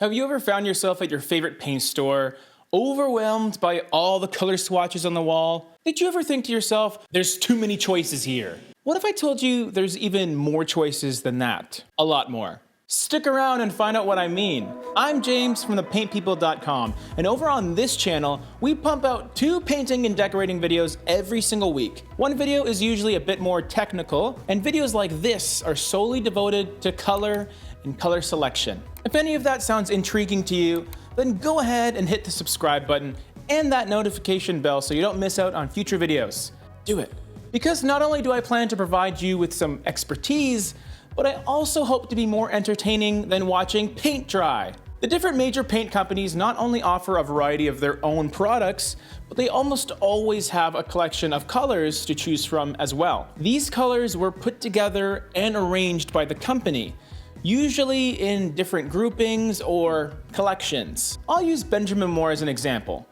Have you ever found yourself at your favorite paint store, overwhelmed by all the color swatches on the wall? Did you ever think to yourself, there's too many choices here? What if I told you there's even more choices than that? A lot more. Stick around and find out what I mean. I'm James from thepaintpeople.com, and over on this channel, we pump out 2 painting and decorating videos every single week. One video is usually a bit more technical, and videos like this are solely devoted to color and color selection. If any of that sounds intriguing to you, then go ahead and hit the subscribe button and that notification bell so you don't miss out on future videos. Do it. Because not only do I plan to provide you with some expertise, but I also hope to be more entertaining than watching paint dry. The different major paint companies not only offer a variety of their own products, but they almost always have a collection of colors to choose from as well. These colors were put together and arranged by the company, usually in different groupings or collections. I'll use Benjamin Moore as an example.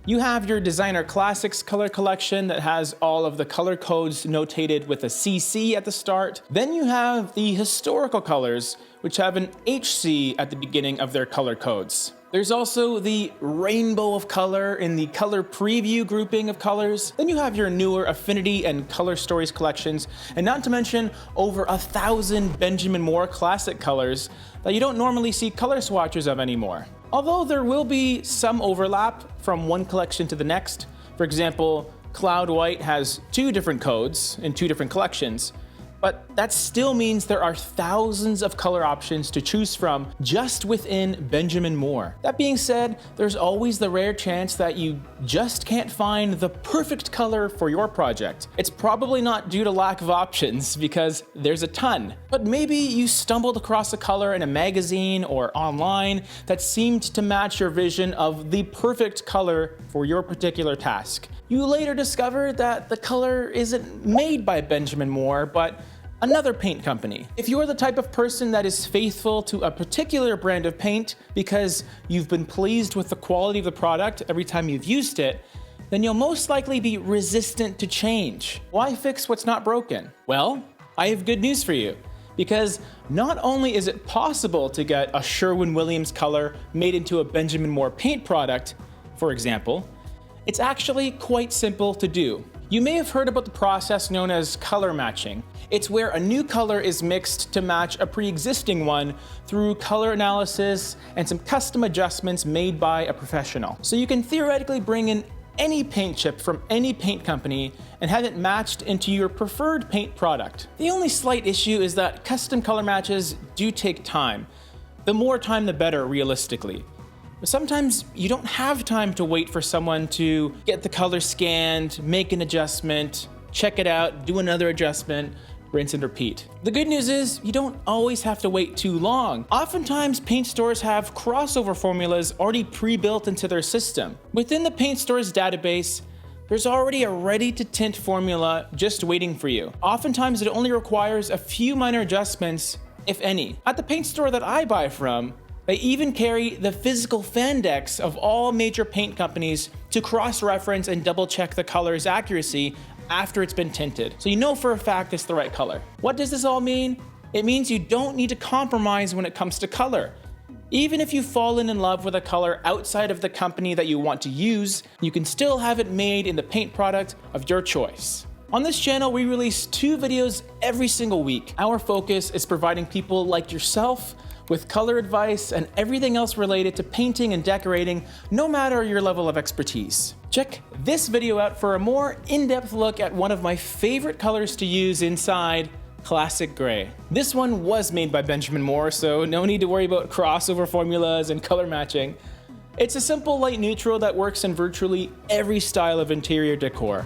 You have your Designer Classics color collection that has all of the color codes notated with a CC at the start. Then you have the historical colors, which have an HC at the beginning of their color codes. There's also the rainbow of color in the color preview grouping of colors. Then you have your newer Affinity and Color Stories collections, and not to mention over 1,000 Benjamin Moore classic colors that you don't normally see color swatches of anymore. Although there will be some overlap from one collection to the next. For example, Cloud White has 2 different codes in 2 different collections, but that still means there are thousands of color options to choose from just within Benjamin Moore. That being said, there's always the rare chance that you just can't find the perfect color for your project. It's probably not due to lack of options, because there's a ton. But maybe you stumbled across a color in a magazine or online that seemed to match your vision of the perfect color for your particular task. You later discovered that the color isn't made by Benjamin Moore, but another paint company. If you're the type of person that is faithful to a particular brand of paint because you've been pleased with the quality of the product every time you've used it, then you'll most likely be resistant to change. Why fix what's not broken? Well, I have good news for you. Because not only is it possible to get a Sherwin Williams color made into a Benjamin Moore paint product, for example, it's actually quite simple to do. You may have heard about the process known as color matching. It's where a new color is mixed to match a pre-existing one through color analysis and some custom adjustments made by a professional. So you can theoretically bring in any paint chip from any paint company and have it matched into your preferred paint product. The only slight issue is that custom color matches do take time. The more time, the better, realistically. But sometimes you don't have time to wait for someone to get the color scanned, make an adjustment, check it out, do another adjustment, rinse and repeat. The good news is you don't always have to wait too long. Oftentimes, paint stores have crossover formulas already pre-built into their system. Within the paint store's database, there's already a ready-to-tint formula just waiting for you. Oftentimes, it only requires a few minor adjustments, if any. At the paint store that I buy from, they even carry the physical fan decks of all major paint companies to cross-reference and double-check the color's accuracy after it's been tinted, so you know for a fact it's the right color. What does this all mean? It means you don't need to compromise when it comes to color. Even if you've fallen in love with a color outside of the company that you want to use, you can still have it made in the paint product of your choice. On this channel, we release 2 videos every single week. Our focus is providing people like yourself with color advice and everything else related to painting and decorating, no matter your level of expertise. Check this video out for a more in-depth look at one of my favorite colors to use inside Classic Gray. This one was made by Benjamin Moore, so no need to worry about crossover formulas and color matching. It's a simple light neutral that works in virtually every style of interior decor.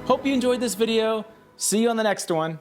Hope you enjoyed this video. See you on the next one.